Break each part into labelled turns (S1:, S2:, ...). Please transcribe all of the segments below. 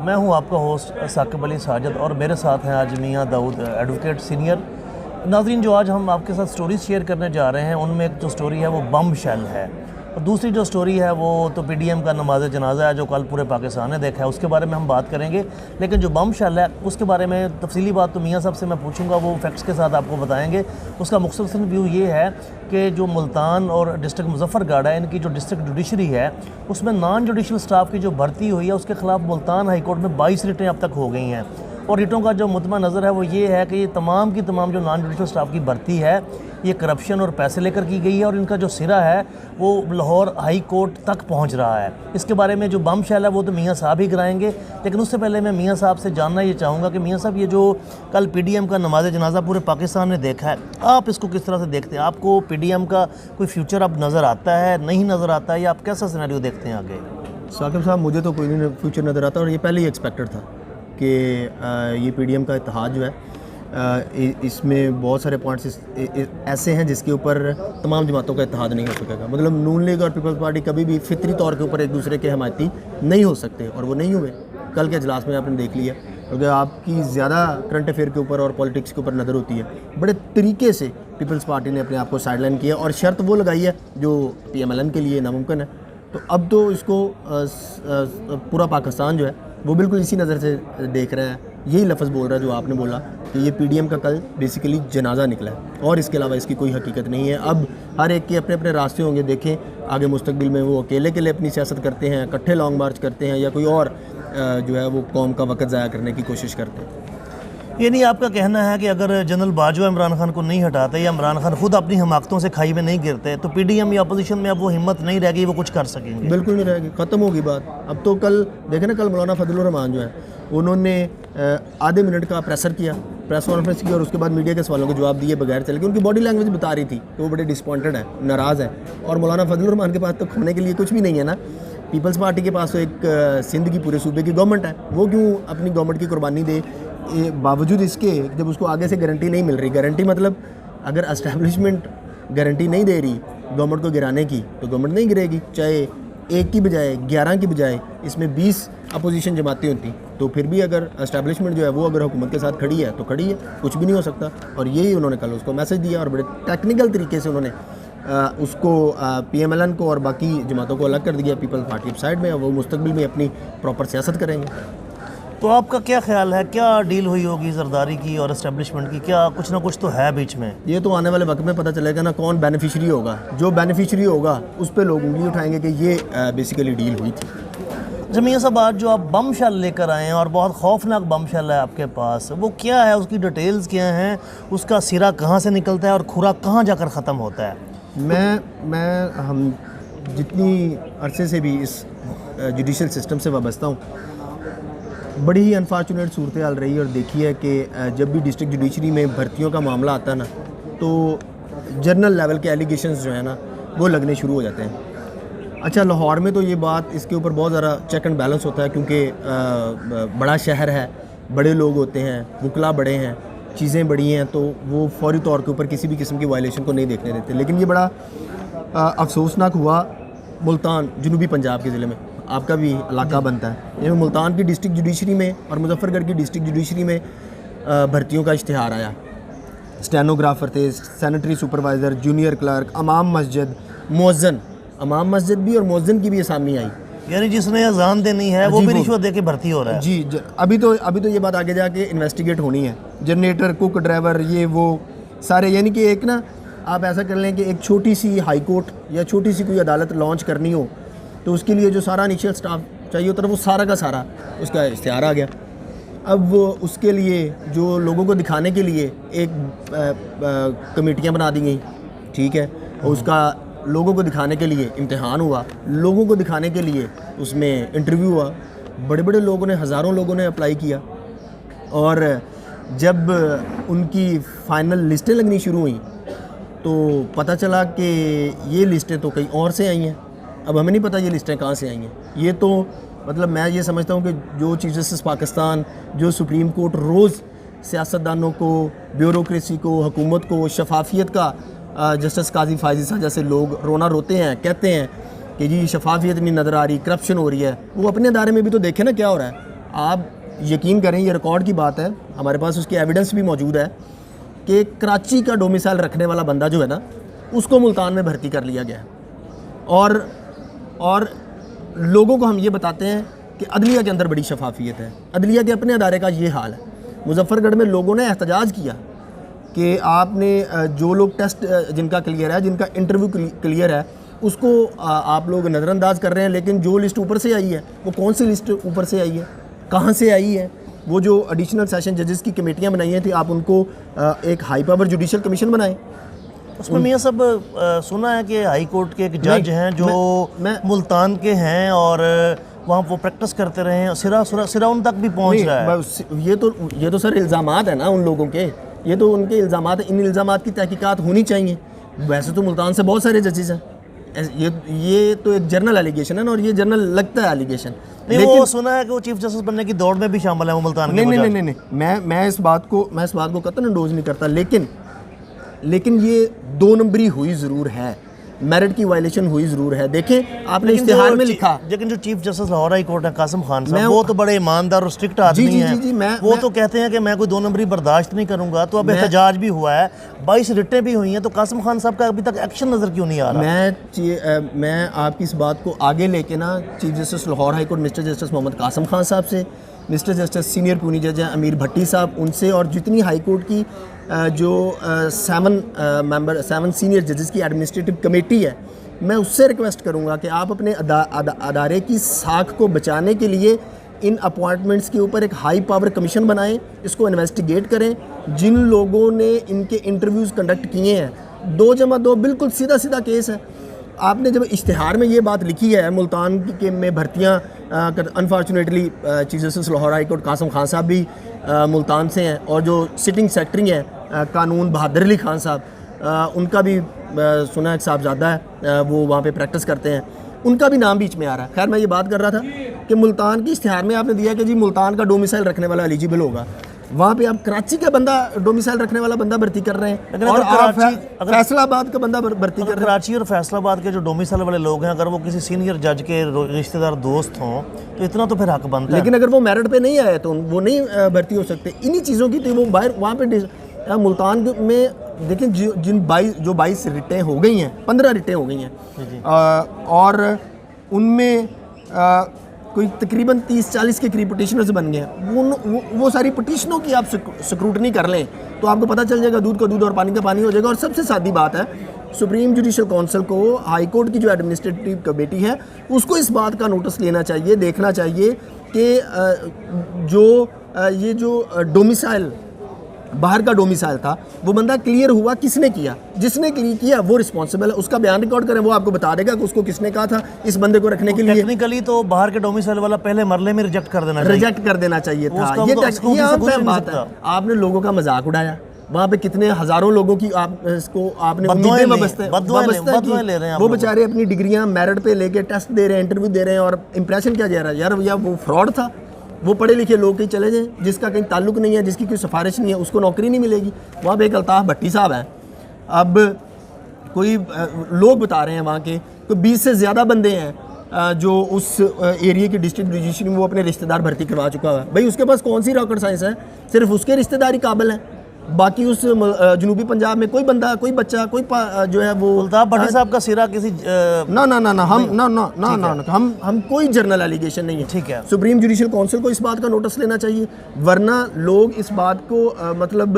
S1: मैं हूं आपका होस्ट साकिब अली साजिद और मेरे साथ हैं आज मियां दाऊद एडवोकेट सीनियर। नाज़रीन, जो आज हम आपके साथ स्टोरीज शेयर करने जा रहे हैं उनमें एक जो स्टोरी है वो बम शेल है और दूसरी जो स्टोरी है वो तो पीडीएम का नमाज जनाजा है जो कल पूरे पाकिस्तान ने देखा है, उसके बारे में हम बात करेंगे। लेकिन जो बम शेल है उसके बारे में तफसीली बात तो मियां साहब से मैं पूछूंगा, वो फैक्ट्स के साथ आपको बताएंगे। उसका मुख्तसर व्यू ये है कि जो मुल्तान और डिस्ट्रिक्ट मुजफ्फरगढ़ है, इनकी जो डिस्ट्रिक्ट जुडिशरी है उसमें नॉन जुडिशल स्टाफ की जो भर्ती हुई है उसके ख़िलाफ़ मुल्तान हाई कोर्ट में 22 रिटें अब तक हो गई हैं। और रिटों का जो मुतमा नज़र है वो ये है कि ये तमाम की तमाम जो नॉन जुडिशल स्टाफ की भर्ती है ये करप्शन और पैसे लेकर की गई है और इनका जो सिरा है वो लाहौर हाई कोर्ट तक पहुंच रहा है। इसके बारे में जो बम शेल है वो तो मियां साहब ही कराएंगे, लेकिन उससे पहले मैं मियां साहब से जानना ये चाहूँगा कि मियां साहब ये जो कल पीडीएम का नमाज जनाजा पूरे पाकिस्तान ने देखा है, आप इसको किस तरह से देखते हैं? आपको पीडीएम का कोई फ्यूचर अब नज़र आता है, नहीं नज़र आता है, या आप कैसा सिनेरियो देखते हैं आगे?
S2: साकिब साहब, मुझे तो कोई नहीं फ्यूचर नज़र आता और ये पहले ही एक्सपेक्टेड था कि ये पीडीएम का इत्तेहाद जो है इसमें बहुत सारे पॉइंट्स ऐसे हैं जिसके ऊपर तमाम जमातों का इत्तेहाद नहीं हो सकेगा। मतलब नून लीग और पीपल्स पार्टी कभी भी फितरी तौर के ऊपर एक दूसरे के हमायती नहीं हो सकते और वो नहीं हुए। कल के इजलास में आपने देख लिया, क्योंकि आपकी ज़्यादा करंट अफेयर के ऊपर और पॉलिटिक्स के ऊपर नज़र होती है। बड़े तरीके से पीपल्स पार्टी ने अपने आप को साइडलाइन किया और शर्त वो लगाई है जो PMLN के लिए नामुमकिन है। तो अब तो इसको पूरा पाकिस्तान जो है वो बिल्कुल इसी नज़र से देख रहा है, यही लफ्ज़ बोल रहा है जो आपने बोला कि ये पीडीएम का कल बेसिकली जनाजा निकला है और इसके अलावा इसकी कोई हकीकत नहीं है। अब हर एक के अपने अपने रास्ते होंगे, देखें आगे मुस्तकबिल में वो अकेले के लिए अपनी सियासत करते हैं, इकट्ठे लॉन्ग मार्च करते हैं, या कोई और जो है वो कौम का वक़्त ज़ाया करने की कोशिश करते हैं।
S1: ये नहीं आपका कहना है कि अगर जनरल बाजवा इमरान खान को नहीं हटाते या इमरान खान खुद अपनी हमाकतों से खाई में नहीं गिरते तो पीडीएम या अपोजिशन में अब वो हिम्मत नहीं रहेगी, वो कुछ कर सकेंगे?
S2: बिल्कुल नहीं रहेगी, ख़त्म होगी बात। अब तो कल देखें ना, कल मौलाना फजलुर रहमान जो है उन्होंने आधे मिनट का प्रेस कॉन्फ्रेंस की और उसके बाद मीडिया के सवालों के जवाब दिए बगैर चले गए। उनकी बॉडी लैंग्वेज बता रही थी कि वो बड़े डिसअपॉइंटेड है, नाराज़ है। और मौलाना फजलुर रहमान के पास तो खोने के लिए कुछ भी नहीं है ना। पीपल्स पार्टी के पास तो एक सिंध की पूरे सूबे की गवर्नमेंट है, वो क्यों अपनी गवर्नमेंट की कुर्बानी दे? बावजूद इसके जब उसको आगे से गारंटी नहीं मिल रही, गारंटी मतलब अगर एस्टैब्लिशमेंट गारंटी नहीं दे रही गवर्नमेंट को गिराने की तो गवर्नमेंट नहीं गिरेगी, चाहे 1 की बजाय 11 की बजाय इसमें 20 अपोजिशन जमातें होती तो फिर भी अगर एस्टैब्लिशमेंट जो है वो अगर हुकूमत के साथ खड़ी है तो खड़ी है, कुछ भी नहीं हो सकता। और यही उन्होंने कल उसको मैसेज दिया और बड़े टेक्निकल तरीके से उन्होंने उसको PMLN को और बाकी जमातों को अलग कर दिया। पीपल पार्टी साइड में वो मुस्तकबिल में अपनी प्रॉपर सियासत करेंगे।
S1: तो आपका क्या ख्याल है, क्या डील हुई होगी ज़रदारी की और एस्टेब्लिशमेंट की? क्या कुछ ना कुछ तो है बीच में?
S2: ये तो आने वाले वक्त में पता चलेगा ना कौन बेनिफिशरी होगा। जो बेनिफिशरी होगा उस पर लोग उंगली उठाएंगे कि ये बेसिकली डील हुई थी।
S1: अच्छा मियां साहब, आज जो आप बम शेल लेकर आए हैं और बहुत खौफनाक बम शेल है आपके पास, वो क्या है, उसकी डिटेल्स क्या हैं, उसका सिरा कहाँ से निकलता है और खुरा कहाँ जाकर ख़त्म होता है?
S2: हम जितनी अरसे से भी इस जुडिशल सिस्टम से वाबस्ता हूँ, बड़ी ही अनफॉर्चुनेट सूरत हाल रही है और देखी है कि जब भी डिस्ट्रिक्ट जुडिशरी में भर्तियों का मामला आता है ना तो जनरल लेवल के एलिगेशंस जो है ना वो लगने शुरू हो जाते हैं। अच्छा, लाहौर में तो ये बात, इसके ऊपर बहुत ज़्यादा चेक एंड बैलेंस होता है क्योंकि बड़ा शहर है, बड़े लोग होते हैं, वकला बड़े हैं, चीज़ें बड़ी हैं, तो वो फौरी तौर के ऊपर किसी भी किस्म की वायलेशन को नहीं देखने देते। लेकिन ये बड़ा अफसोसनाक हुआ मुल्तान, जनूबी पंजाब के ज़िले में, आपका भी इलाका बनता है। ये मुल्तान की डिस्ट्रिक्ट जुडिशरी में और मुजफ्फरगढ़ की डिस्ट्रिक्ट जुडिशरी में भर्तियों का इश्तिहार आया। स्टेनोग्राफर थे, सैनिटरी सुपरवाइज़र, जूनियर क्लर्क, इमाम मस्जिद, मुअज्जिन, इमाम मस्जिद भी और मुअज्जिन की भी असामी आई।
S1: यानी जिसने अजान देनी है वो भी रिश्वत दे के भर्ती हो रहा है।
S2: जी, अभी तो ये बात आगे जाके इन्वेस्टिगेट होनी है। जनरेटर, कुक, ड्राइवर, ये वो सारे, यानी कि एक ना आप ऐसा कर लें कि एक छोटी सी हाई कोर्ट या छोटी सी कोई अदालत लॉन्च करनी हो तो उसके लिए जो सारा इनिशियल स्टाफ चाहिए होता है वो सारा का सारा उसका इश्तिहार आ गया। अब उसके लिए जो लोगों को दिखाने के लिए एक कमेटियाँ बना दी गई, ठीक है, और उसका लोगों को दिखाने के लिए इम्तिहान हुआ, लोगों को दिखाने के लिए उसमें इंटरव्यू हुआ। बड़े बड़े लोगों ने, हज़ारों लोगों ने अप्लाई किया और जब उनकी फ़ाइनल लिस्टें लगनी शुरू हुई तो पता चला कि ये लिस्टें तो कहीं और से आई हैं। अब हमें नहीं पता ये लिस्टें कहाँ से आई हैं। ये तो मतलब मैं ये समझता हूँ कि जो चीफ जस्टिस पाकिस्तान, जो सुप्रीम कोर्ट रोज़ सियासतदानों को, ब्यूरोक्रेसी को, हुकूमत को शफाफियत का, जस्टिस काजी फायजी साहब जैसे लोग रोना रोते हैं, कहते हैं कि जी शफाफियत नहीं नज़र आ रही, करप्शन हो रही है। वो अपने अदारे में भी तो देखें ना क्या हो रहा है। आप यकीन करें, ये रिकॉर्ड की बात है, हमारे पास उसकी एविडेंस भी मौजूद है कि कराची का डोमिसाइल रखने वाला बंदा जो है ना, उसको मुल्तान में भर्ती कर लिया गया है। और लोगों को हम ये बताते हैं कि अदलिया के अंदर बड़ी शफाफियत है। अदलिया के अपने अदारे का ये हाल है। मुजफ्फरगढ़ में लोगों ने एहतजाज किया कि आपने जो लोग टेस्ट जिनका क्लियर है, जिनका इंटरव्यू क्लियर है, उसको आप लोग नज़रअंदाज कर रहे हैं। लेकिन जो लिस्ट ऊपर से आई है, वो कौन सी लिस्ट ऊपर से आई है, कहाँ से आई है? वो जो एडिशनल सेशन जजेस की कमेटियाँ बनाई थी, आप उनको एक हाई पावर जुडिशल कमीशन बनाएं।
S1: उसमें मियाँ सब सुना है कि हाई कोर्ट के एक जज हैं जो मुल्तान के हैं और वहाँ वो प्रैक्टिस करते रहे हैं, सिरा उन तक भी पहुँच रहा है।
S2: ये तो सर इल्ज़ामात है ना उन लोगों के, ये तो उनके इल्ज़ामात है। इन इल्ज़ामात की तहकीकात होनी चाहिए। वैसे तो मुल्तान से बहुत सारे जजेस हैं। ये तो एक जर्नल एलिगेशन है ना, और ये जर्नल लगता है एलिगेशन।
S1: नहीं, वो सुना है कि वो चीफ जस्टिस बनने की दौड़ में भी शामिल है वो मुल्तान के।
S2: नहीं, मैं इस बात को कतई इंडोज नहीं करता, लेकिन ये 2 नंबरी हुई ज़रूर है, मेरिट की वायलेशन हुई ज़रूर है। देखें, आपने इश्तिहार में लिखा,
S1: लेकिन जो chief justice Lahore high court है कासिम खान साहब, वो तो बड़े ईमानदार और स्ट्रिक्ट आदमी हैं। वो तो कहते हैं कि मैं कोई 2 नंबरी बर्दाश्त नहीं करूंगा। तो अब एहतजाज भी हुआ है, 22 रिटें भी हुई हैं, तो कासिम खान साहब का अभी तक एक्शन नज़र क्यों नहीं आ रहा?
S2: मैं आपकी इस बात को आगे लेके ना chief justice Lahore high court mister justice Mohammad Qasim Khan साहब से, मिस्टर जस्टिस सीनियर पूनी जज हैं अमीर भट्टी साहब, उनसे, और जितनी हाई कोर्ट की जो 7 सीनियर जजेस की एडमिनिस्ट्रेटिव कमेटी है, मैं उससे रिक्वेस्ट करूंगा कि आप अपने अदारे की साख को बचाने के लिए इन अपॉइंटमेंट्स के ऊपर एक हाई पावर कमीशन बनाएं, इसको इन्वेस्टिगेट करें। जिन लोगों ने इनके इंटरव्यूज़ कंडक्ट किए हैं, 2+2 बिल्कुल सीधा केस है। आपने जब इश्तिहार में ये बात लिखी है मुल्तान के में भर्तियाँ, unfortunately chief justice Lahore high court Qasim Khan साहब भी मुल्तान से हैं, और जो सिटिंग सेक्रेटरी हैं कानून बहादुर अली खान साहब, उनका भी सुना एक साहबजादा है, वो वहाँ पे प्रैक्टिस करते हैं, उनका भी नाम बीच में आ रहा है। खैर, मैं ये बात कर रहा था कि मुल्तान की इश्तिहार में आपने दिया कि जी मुल्तान का डोमिसाइल रखने वाला एलिजिबल होगा, वहाँ पे आप कराची का बंदा डोमिसाइल रखने वाला बंदा भर्ती कर रहे हैं, और आप फैसलाबाद का बंदा भर्ती कर रहे हैं।
S1: कराची और फैसलाबाद के जो डोमिसाइल वाले लोग हैं, अगर वो किसी सीनियर जज के रिश्तेदार दोस्त हों तो इतना तो फिर हक बनता है।
S2: लेकिन अगर वो मेरिट पे नहीं आए तो वो नहीं भर्ती हो सकते। इन्हीं चीज़ों की तो वो बाहर वहाँ पे मुल्तान में देखें, जिन 22 रिटें हो गई हैं, 15 रिटें हो गई हैं, और उनमें कोई तकरीबन 30-40 के करीब पटिशनर्स बन गए हैं। वो सारी पटिशनों की आप स्क्रूटनी कर लें तो आपको पता चल जाएगा, दूध का दूध और पानी का पानी हो जाएगा। और सबसे सादी बात है, सुप्रीम जुडिशल काउंसिल को, हाई कोर्ट की जो एडमिनिस्ट्रेटिव कमेटी है, उसको इस बात का नोटिस लेना चाहिए, देखना चाहिए कि ये जो डोमिसाइल, बाहर का डोमिसाइल था, वो बंदा क्लियर हुआ किसने किया, जिसने क्लियर किया वो रिस्पॉन्सिबल है, उसका बयान रिकॉर्ड करें, वो आपको बता देगा कि उसको किसने कहा था इस बंदे को रखने के लिए।
S1: टेक्निकली तो बाहर के डोमिसाइल वाला पहले मरले में रिजेक्ट कर देना चाहिए था।
S2: ये आम बात है। आपने लोगों का मजाक उड़ाया, वहाँ पे कितने हजारों लोगों की आपने उम्मीदें ले रहे हैं। वो बेचारे अपनी डिग्रियाँ मेरिट पे लेके टेस्ट दे रहे हैं, इंटरव्यू दे रहे हैं, और इंप्रेशन क्या जा रहा है, यार भैया वो फ्रॉड था, वो पढ़े लिखे लोग कहीं चले जाएं, जिसका कहीं ताल्लुक नहीं है, जिसकी कोई सिफारिश नहीं है, उसको नौकरी नहीं मिलेगी। वहाँ पे एक अल्ताफ़ भट्टी साहब हैं, अब कोई लोग बता रहे हैं वहाँ के कोई 20 से ज़्यादा बंदे हैं जो उस एरिया की डिस्ट्रिक्ट जुडिशरी में वो अपने रिश्तेदार भर्ती करवा चुका है। भाई उसके पास कौन सी रॉकेट साइंस है, सिर्फ उसके रिश्तेदार ही काबिल हैं, बाकी उस जनूबी पंजाब में कोई बंदा, कोई बच्चा, कोई जो है वो
S1: अल्ताफ भट्टी साहब का सिरा किसी
S2: हम कोई जर्नल एलिगेशन नहीं है।
S1: ठीक है,
S2: सुप्रीम जुडिशल काउंसिल को इस बात का नोटिस लेना चाहिए, वरना लोग इस बात को मतलब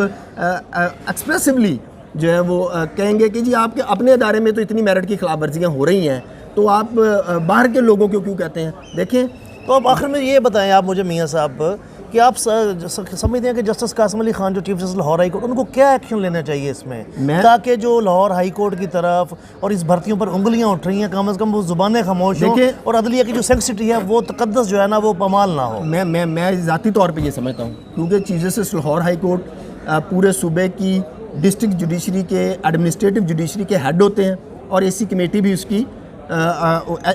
S2: एक्सप्रेसिवली जो है वो कहेंगे कि जी आपके अपने अदारे में तो इतनी मेरिट की खिलाफ वर्जियाँ हो रही हैं, तो आप बाहर के लोगों को क्यों कहते हैं। देखें,
S1: तो अब आखिर में ये बताएं आप मुझे मियाँ साहब कि आप समझते हैं कि जस्टिस कासिम अली खान जो chief justice Lahore high court, उनको क्या एक्शन लेना चाहिए इसमें, ताकि जो लाहौर हाई कोर्ट की तरफ और इस भर्तियों पर उंगलियां उठ रही हैं, कम से कम वो जुबानें खामोश हों, और अदलिया की जो सेंसिटिविटी है वो तकद्दस जो है ना वो पमाल ना हो।
S2: मैं ज़ाती तौर पर ये समझता हूँ, क्योंकि chief justice Lahore high court पूरे सूबे की डिस्ट्रिक्ट जुडिशरी के, एडमिनिस्ट्रेटिव जुडिशरी के हेड होते हैं, और एसी कमेटी भी उसकी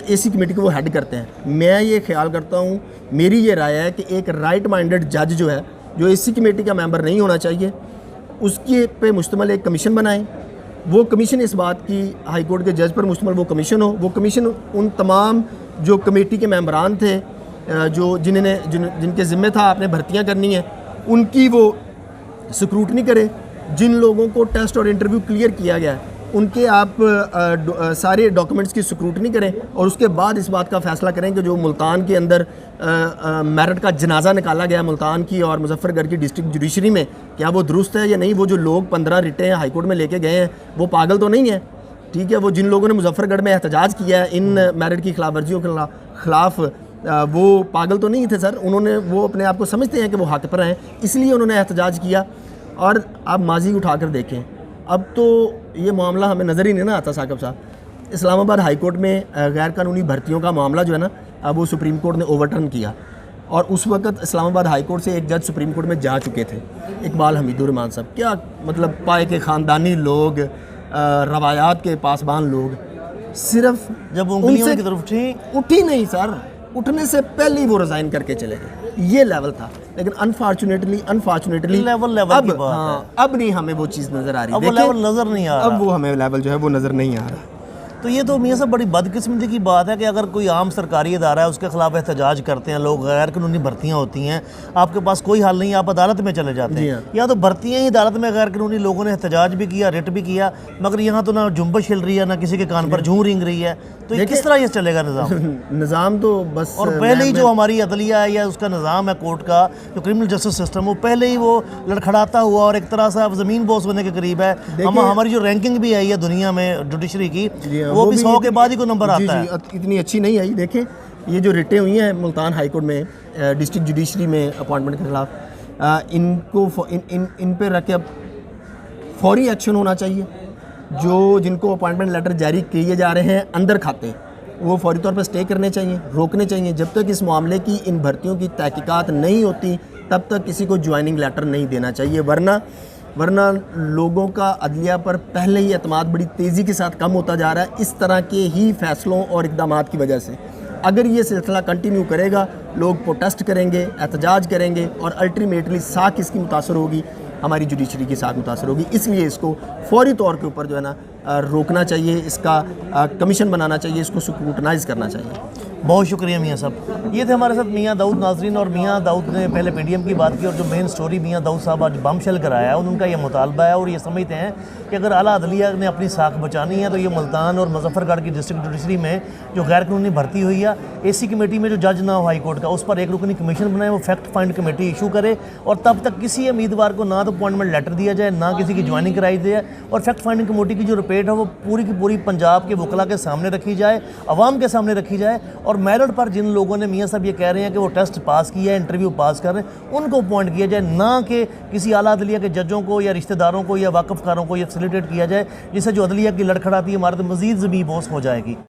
S2: एसी कमेटी को वो हेड करते हैं। मैं ये ख्याल करता हूँ, मेरी ये राय है कि एक राइट माइंडेड जज जो है, जो एसी कमेटी का मेंबर नहीं होना चाहिए, उसके पे मुश्तमिल एक कमीशन बनाएं। वो कमीशन इस बात की, हाई कोर्ट के जज पर मुश्तमिल वो कमीशन हो, वो कमीशन उन तमाम जो कमेटी के मेंबरान थे जो जिनके ज़िम्मे था आपने भर्तियां करनी है उनकी वो स्क्रूटनी करें। जिन लोगों को टेस्ट और इंटरव्यू क्लियर किया गया है उनके आप सारे डॉक्यूमेंट्स की स्क्रूटनी करें और उसके बाद इस बात का फ़ैसला करें कि जो मुल्तान के अंदर मेरिट का जनाजा निकाला गया मुल्तान की और मुजफ्फरगढ़ की डिस्ट्रिक्ट जुडिशरी में, क्या वो दुरुस्त है या नहीं। वो जो लोग 15 रिटें हाईकोर्ट में लेके गए हैं वो पागल तो नहीं है, ठीक है। वो जिन लोगों ने मुजफ्फरगढ़ में एहतजाज किया है इन मेरिट की खिलाफ वर्जियों के खिलाफ, वो पागल तो नहीं थे सर। उन्होंने वो अपने आप को समझते हैं कि वो हक पर हैं, इसलिए उन्होंने एहतजाज किया। और आप माजी उठा कर देखें, अब तो ये मामला हमें नज़र ही नहीं ना आता साकिब साहब। इस्लामाबाद हाई कोर्ट में गैर कानूनी भर्तियों का मामला जो है ना, अब वो सुप्रीम कोर्ट ने ओवरटर्न किया और उस वक्त इस्लामाबाद हाई कोर्ट से एक जज सुप्रीम कोर्ट में जा चुके थे, इकबाल हमीदुर्रहमान साहब। क्या मतलब पाए के ख़ानदानी लोग, रवायात के पासबान लोग, सिर्फ
S1: जब उंगलियों की तरफ
S2: उठी नहीं सर, उठने से पहले ही वो रिज़ाइन करके चले गए। ये लेवल था, लेकिन अनफॉर्चुनेटली
S1: लेवल
S2: अब
S1: की बात है।
S2: अब नहीं हमें वो चीज़ नज़र आ रही।
S1: अब वो लेवल नज़र नहीं आ रहा।
S2: अब वो हमें लेवल जो है वो नज़र नहीं आ रहा।
S1: तो ये तो मियाँ साहब बड़ी बदकिस्मती की बात है कि अगर कोई आम सरकारी इदारा है उसके खिलाफ एहतजाज करते हैं लोग, गैर कानूनी भर्तियाँ होती हैं, आपके पास कोई हल नहीं, आप अदालत में चले जाते हैं। या तो भर्तियाँ ही अदालत में गैर कानूनी लोगों ने एहतजाज भी किया, रिट भी किया, मगर यहाँ तो ना जुम्बश हिल रही है, ना किसी के कान पर जूं रिंग रही है। तो ये किस तरह ये चलेगा निज़ाम?
S2: निज़ाम तो बस,
S1: और पहले ही जो हमारी अदलिया है या उसका निज़ाम है कोर्ट का, जो क्रिमिनल जस्टिस सिस्टम, वो पहले ही वो लड़खड़ाता हुआ और एक तरह से अब ज़मीन बोस होने के करीब है। हमारी जो रैंकिंग भी आई है दुनिया में जुडिशरी की, वो भी 100 के बाद ही को नंबर आता है।
S2: इतनी अच्छी नहीं आई। देखें ये जो रिटें हुई हैं मुल्तान हाई कोर्ट में डिस्ट्रिक्ट जुडिशरी में अपॉइंटमेंट के खिलाफ, इनको इन पे रख के अब फौरी एक्शन होना चाहिए। जो जिनको अपॉइंटमेंट लेटर जारी किए जा रहे हैं अंदर खाते, वो फौरी तौर पर स्टे करने चाहिए, रोकने चाहिए। जब तक इस मामले की इन भर्तियों की तहकीकात नहीं होती तब तक किसी को ज्वाइनिंग लेटर नहीं देना चाहिए, वरना लोगों का अदलिया पर पहले ही एतमाद बड़ी तेज़ी के साथ कम होता जा रहा है इस तरह के ही फैसलों और इक़दामात की वजह से। अगर ये सिलसिला कंटिन्यू करेगा, लोग प्रोटेस्ट करेंगे, एहतजाज करेंगे और अल्टीमेटली साख इसकी मुतासर होगी, हमारी जुडिशरी की साख मुतासर होगी। इसलिए इसको फौरी तौर के ऊपर जो है ना रोकना चाहिए, इसका कमीशन बनाना चाहिए, इसको स्क्रूटनाइज़ करना चाहिए।
S1: बहुत शुक्रिया मियाँ साहब। ये थे हमारे साथ मियाँ दाऊद नाजरीन, और मियाँ दाऊद ने पहले पीडीएम की बात की और जो मेन स्टोरी मियाँ दाऊद साहब आज बमशेल कराया है उनका ये मुतालबा है और ये समझते हैं कि अगर आला अदलिया ने अपनी साख बचानी है तो ये मुल्तान और मुजफ्फरगढ़ की डिस्ट्रिक्ट जुडिशरी में जो गैर कानूनी भर्ती हुई है, एसी कमेटी में जो जज ना हो हाई कोर्ट का, उस पर एक रुकनी कमीशन बनाए, वो फैक्ट फाइंड कमेटी इशू करे और तब तक किसी उम्मीदवार को ना तो अपॉइंटमेंट लेटर दिया जाए, ना किसी की ज्वाइनिंग कराई जाए, और फैक्ट फाइंडिंग कमेटी की जो रिपोर्ट है वो पूरी की पूरी पंजाब के वकला के सामने रखी जाए, अवाम के सामने रखी जाए। और मेरिट पर जिन लोगों ने, मियाँ साहब ये कह रहे हैं कि वो टेस्ट पास किया है, इंटरव्यू पास कर रहे हैं, उनको अपॉइंट किया जाए, ना कि किसी आला अदलिया के जजों को या रिश्तेदारों को या वाकफकारों को ये फैसिलिटेट किया जाए, जिससे जो अदलिया की लड़खड़ाती इमारत मज़ीद ज़मीन बोस हो जाएगी।